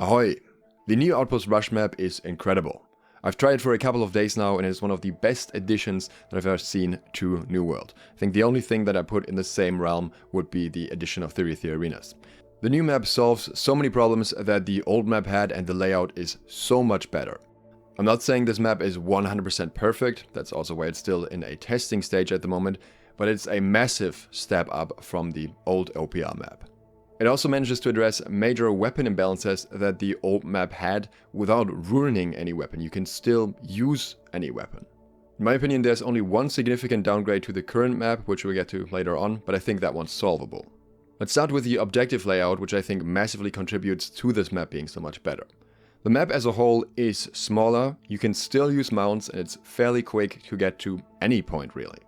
Ahoy! The new Outpost Rush map is incredible. I've tried it for a couple of days now and it's one of the best additions that I've ever seen to New World. I think the only thing that I put in the same realm would be the addition of 33 arenas. The new map solves so many problems that the old map had and the layout is so much better. I'm not saying this map is 100% perfect, that's also why it's still in a testing stage at the moment, but it's a massive step up from the old OPR map. It also manages to address major weapon imbalances that the old map had without ruining any weapon. You can still use any weapon. In my opinion, there's only one significant downgrade to the current map, which we'll get to later on, but I think that one's solvable. Let's start with the objective layout, which I think massively contributes to this map being so much better. The map as a whole is smaller, you can still use mounts, and it's fairly quick to get to any point really.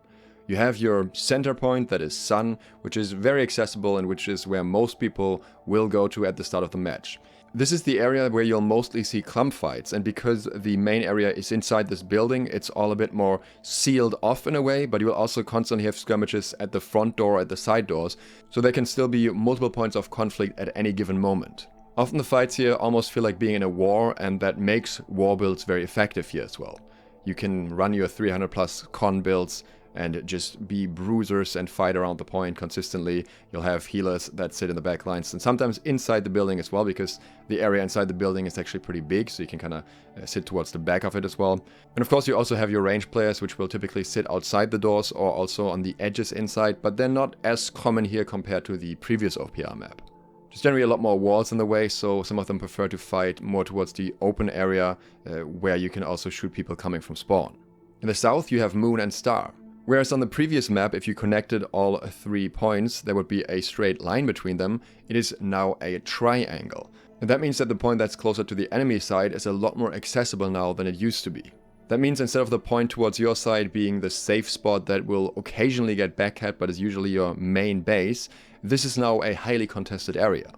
You have your center point, that is Sun, which is very accessible and which is where most people will go to at the start of the match. This is the area where you'll mostly see clump fights, and because the main area is inside this building, it's all a bit more sealed off in a way, but you will also constantly have skirmishes at the front door or at the side doors, so there can still be multiple points of conflict at any given moment. Often the fights here almost feel like being in a war, and that makes war builds very effective here as well. You can run your 300 plus con builds and just be bruisers and fight around the point consistently. You'll have healers that sit in the back lines and sometimes inside the building as well, because the area inside the building is actually pretty big, so you can kind of sit towards the back of it as well. And of course you also have your range players, which will typically sit outside the doors or also on the edges inside, but they're not as common here compared to the previous OPR map. There's generally a lot more walls in the way, so some of them prefer to fight more towards the open area where you can also shoot people coming from spawn. In the south you have Moon and Star. Whereas on the previous map, if you connected all 3 points, there would be a straight line between them. It is now a triangle. And that means that the point that's closer to the enemy side is a lot more accessible now than it used to be. That means instead of the point towards your side being the safe spot that will occasionally get backcat but is usually your main base, this is now a highly contested area.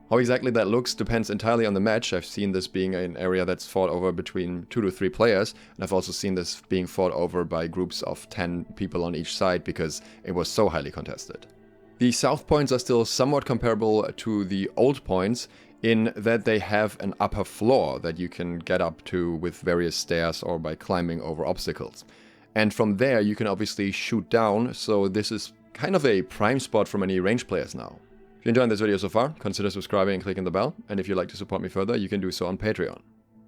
How exactly that looks depends entirely on the match. I've seen this being an area that's fought over between 2 to 3 players, and I've also seen this being fought over by groups of 10 people on each side because it was so highly contested. The south points are still somewhat comparable to the old points in that they have an upper floor that you can get up to with various stairs or by climbing over obstacles. And from there you can obviously shoot down, so this is kind of a prime spot for many range players now. If you enjoyed this video so far, consider subscribing and clicking the bell, and if you'd like to support me further, you can do so on Patreon.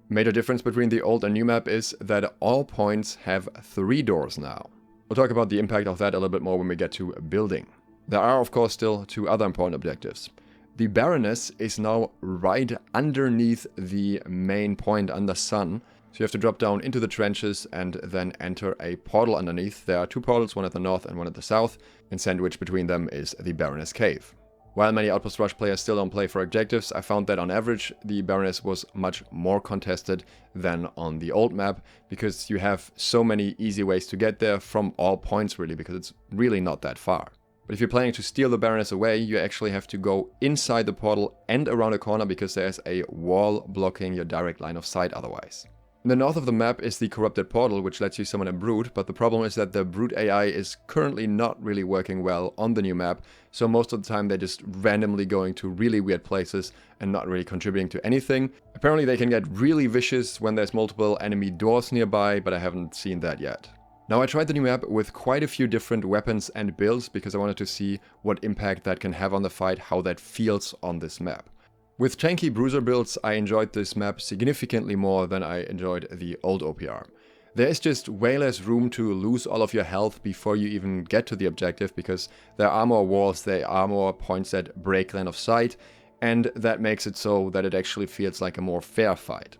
Major difference between the old and new map is that all points have 3 doors now. We'll talk about the impact of that a little bit more when we get to building. There are of course still 2 other important objectives. The Baroness is now right underneath the main point under Sun, so you have to drop down into the trenches and then enter a portal underneath. There are 2 portals, one at the north and one at the south, and sandwiched between them is the Baroness Cave. While many Outpost Rush players still don't play for objectives, I found that on average the Baroness was much more contested than on the old map, because you have so many easy ways to get there from all points really, because it's really not that far. But if you're planning to steal the Baroness away, you actually have to go inside the portal and around a corner because there's a wall blocking your direct line of sight otherwise. In the north of the map is the corrupted portal, which lets you summon a brute, but the problem is that the brute AI is currently not really working well on the new map, so most of the time they're just randomly going to really weird places and not really contributing to anything. Apparently they can get really vicious when there's multiple enemy doors nearby, but I haven't seen that yet. Now I tried the new map with quite a few different weapons and builds because I wanted to see what impact that can have on the fight, how that feels on this map. With tanky Bruiser builds, I enjoyed this map significantly more than I enjoyed the old OPR. There is just way less room to lose all of your health before you even get to the objective, because there are more walls, there are more points that break line of sight, and that makes it so that it actually feels like a more fair fight.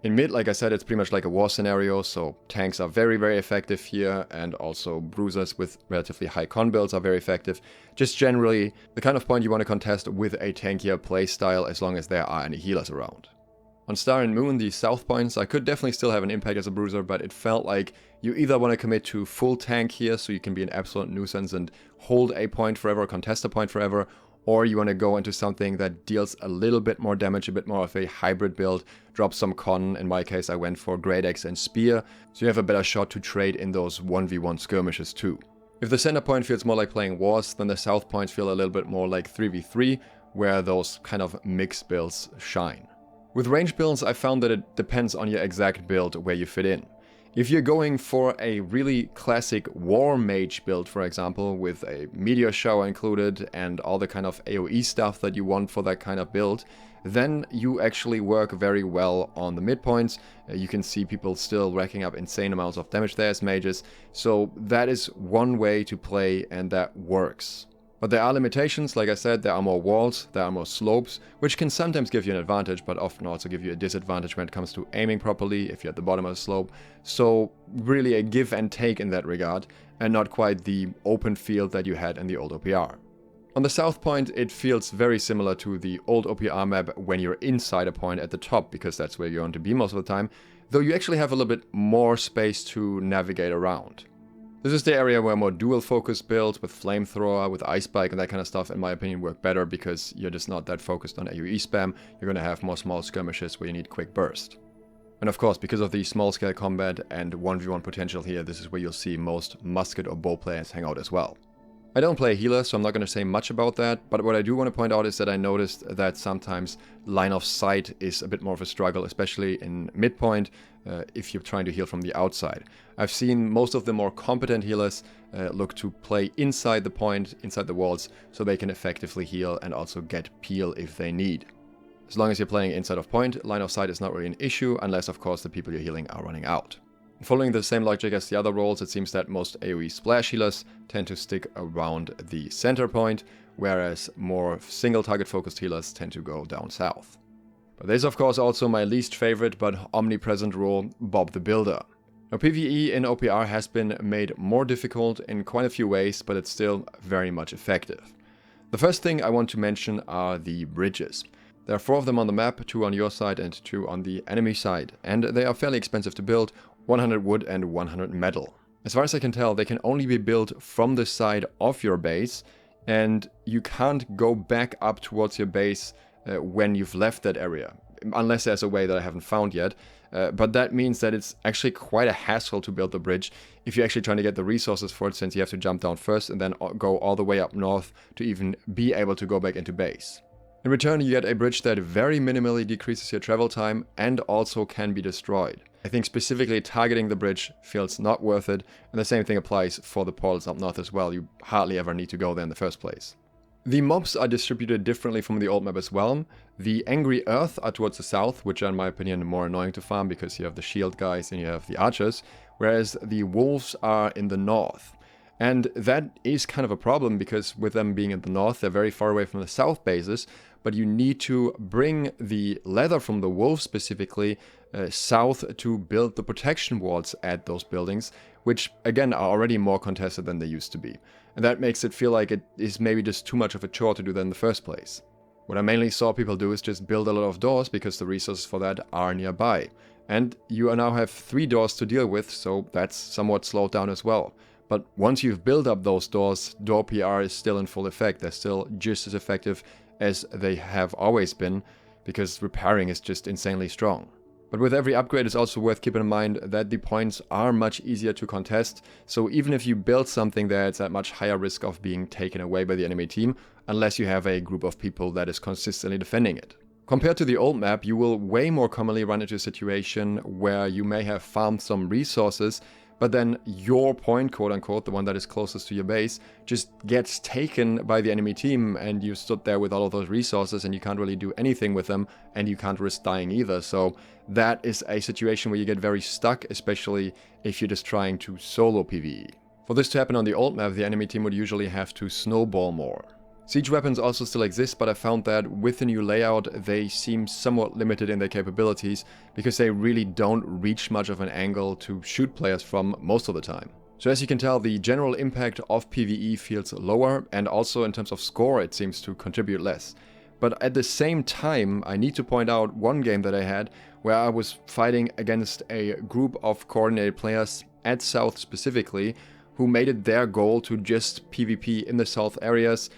In mid, like I said, it's pretty much like a war scenario, so tanks are very, very effective here, and also bruisers with relatively high con builds are very effective. Just generally, the kind of point you want to contest with a tankier playstyle as long as there are any healers around. On Star and Moon, the south points, I could definitely still have an impact as a bruiser, but it felt like you either want to commit to full tank here, so you can be an absolute nuisance and hold a point forever, contest a point forever, or you want to go into something that deals a little bit more damage, a bit more of a hybrid build, drop some con. In my case I went for Great Axe and Spear, so you have a better shot to trade in those 1v1 skirmishes too. If the center point feels more like playing wars, then the south points feel a little bit more like 3v3, where those kind of mixed builds shine. With range builds, I found that it depends on your exact build where you fit in. If you're going for a really classic war mage build, for example, with a meteor shower included and all the kind of AoE stuff that you want for that kind of build, then you actually work very well on the midpoints. You can see people still racking up insane amounts of damage there as mages, so that is one way to play and that works. But there are limitations, like I said, there are more walls, there are more slopes, which can sometimes give you an advantage, but often also give you a disadvantage when it comes to aiming properly if you're at the bottom of the slope. So really a give and take in that regard, and not quite the open field that you had in the old OPR. On the south point, it feels very similar to the old OPR map when you're inside a point at the top, because that's where you want to be most of the time, though you actually have a little bit more space to navigate around. This is the area where more dual focus builds with flamethrower, with ice bike and that kind of stuff in my opinion work better because you're just not that focused on AoE spam. You're going to have more small skirmishes where you need quick burst. And of course, because of the small scale combat and 1v1 potential here, this is where you'll see most musket or bow players hang out as well. I don't play healer, so I'm not going to say much about that, but what I do want to point out is that I noticed that sometimes line of sight is a bit more of a struggle, especially in midpoint, if you're trying to heal from the outside. I've seen most of the more competent healers look to play inside the point, inside the walls, so they can effectively heal and also get peel if they need. As long as you're playing inside of point, line of sight is not really an issue, unless of course the people you're healing are running out. Following the same logic as the other roles, it seems that most AoE splash healers tend to stick around the center point, whereas more single target focused healers tend to go down south. But there's of course also my least favorite but omnipresent role, Bob the Builder. Now PvE in OPR has been made more difficult in quite a few ways, but it's still very much effective. The first thing I want to mention are the bridges. There are 4 of them on the map, 2 on your side and 2 on the enemy side, and they are fairly expensive to build, 100 wood and 100 metal. As far as I can tell, they can only be built from the side of your base, and you can't go back up towards your base when you've left that area, unless there's a way that I haven't found yet. But that means that it's actually quite a hassle to build the bridge if you're actually trying to get the resources for it, since you have to jump down first and then go all the way up north to even be able to go back into base. In return, you get a bridge that very minimally decreases your travel time and also can be destroyed. I think specifically targeting the bridge feels not worth it, and the same thing applies for the portals up north as well. You hardly ever need to go there in the first place. The mobs are distributed differently from the old map as well. The Angry Earth are towards the south, which are in my opinion more annoying to farm because you have the shield guys and you have the archers, whereas the wolves are in the north. And that is kind of a problem because with them being in the north, they're very far away from the south bases, but you need to bring the leather from the wolves specifically south to build the protection walls at those buildings, which again are already more contested than they used to be. And that makes it feel like it is maybe just too much of a chore to do that in the first place. What I mainly saw people do is just build a lot of doors because the resources for that are nearby. And you now have 3 doors to deal with, so that's somewhat slowed down as well. But once you've built up those doors, Doorpr is still in full effect. They're still just as effective as they have always been, because repairing is just insanely strong. But with every upgrade, it's also worth keeping in mind that the points are much easier to contest, so even if you build something there, it's at much higher risk of being taken away by the enemy team, unless you have a group of people that is consistently defending it. Compared to the old map, you will way more commonly run into a situation where you may have farmed some resources, but then your point, quote-unquote, the one that is closest to your base, just gets taken by the enemy team, and you stood there with all of those resources and you can't really do anything with them, and you can't risk dying either. So that is a situation where you get very stuck, especially if you're just trying to solo PvE. For this to happen on the old map, the enemy team would usually have to snowball more. Siege weapons also still exist, but I found that with the new layout they seem somewhat limited in their capabilities because they really don't reach much of an angle to shoot players from most of the time. So as you can tell, the general impact of PvE feels lower, and also in terms of score it seems to contribute less. But at the same time, I need to point out one game that I had where I was fighting against a group of coordinated players at South specifically, who made it their goal to just PvP in the south areas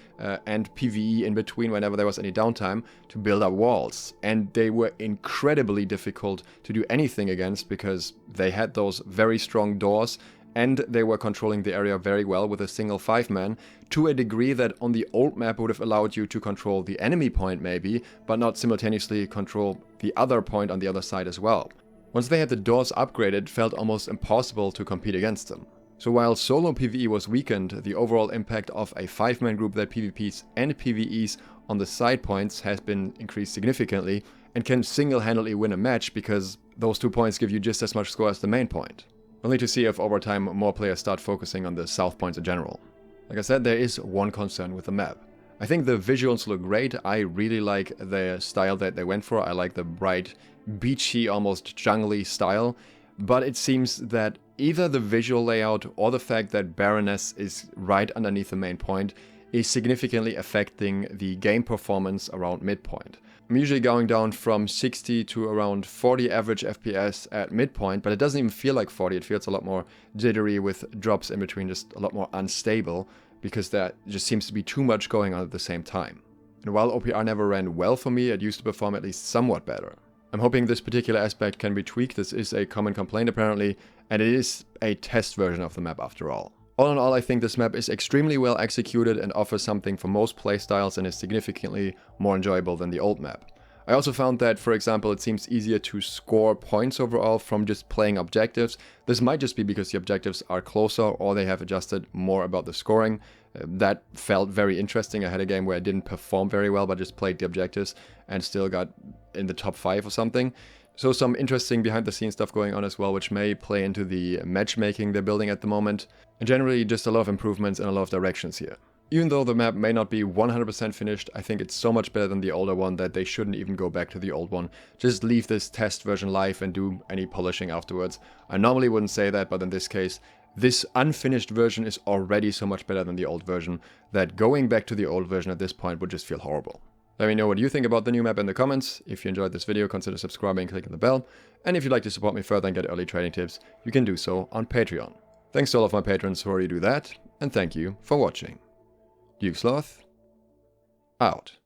and PvE in between whenever there was any downtime to build up walls. And they were incredibly difficult to do anything against because they had those very strong doors and they were controlling the area very well with a single 5-man, to a degree that on the old map would have allowed you to control the enemy point maybe, but not simultaneously control the other point on the other side as well. Once they had the doors upgraded, it felt almost impossible to compete against them. So while solo PvE was weakened, the overall impact of a 5-man group that PvPs and PvEs on the side points has been increased significantly and can single-handedly win a match because those 2 points give you just as much score as the main point. Only to see if over time more players start focusing on the south points in general. Like I said, there is one concern with the map. I think the visuals look great. I really like the style that they went for. I like the bright, beachy, almost jungly style. But it seems that either the visual layout or the fact that Baroness is right underneath the main point is significantly affecting the game performance around midpoint. I'm usually going down from 60 to around 40 average FPS at midpoint, but it doesn't even feel like 40, it feels a lot more jittery with drops in between, just a lot more unstable, because there just seems to be too much going on at the same time. And while OPR never ran well for me, it used to perform at least somewhat better. I'm hoping this particular aspect can be tweaked. This is a common complaint apparently, and it is a test version of the map after all. All in all, I think this map is extremely well executed and offers something for most playstyles and is significantly more enjoyable than the old map. I also found that, for example, it seems easier to score points overall from just playing objectives. This might just be because the objectives are closer or they have adjusted more about the scoring. That felt very interesting. I had a game where I didn't perform very well but just played the objectives and still got in the top 5 or something. So some interesting behind the scenes stuff going on as well, which may play into the matchmaking they're building at the moment. And generally just a lot of improvements and a lot of directions here. Even though the map may not be 100% finished, I think it's so much better than the older one that they shouldn't even go back to the old one. Just leave this test version live and do any polishing afterwards. I normally wouldn't say that, but in this case, this unfinished version is already so much better than the old version that going back to the old version at this point would just feel horrible. Let me know what you think about the new map in the comments. If you enjoyed this video, consider subscribing and clicking the bell. And if you'd like to support me further and get early trading tips, you can do so on Patreon. Thanks to all of my patrons who already do that, and thank you for watching. SLOTH, out.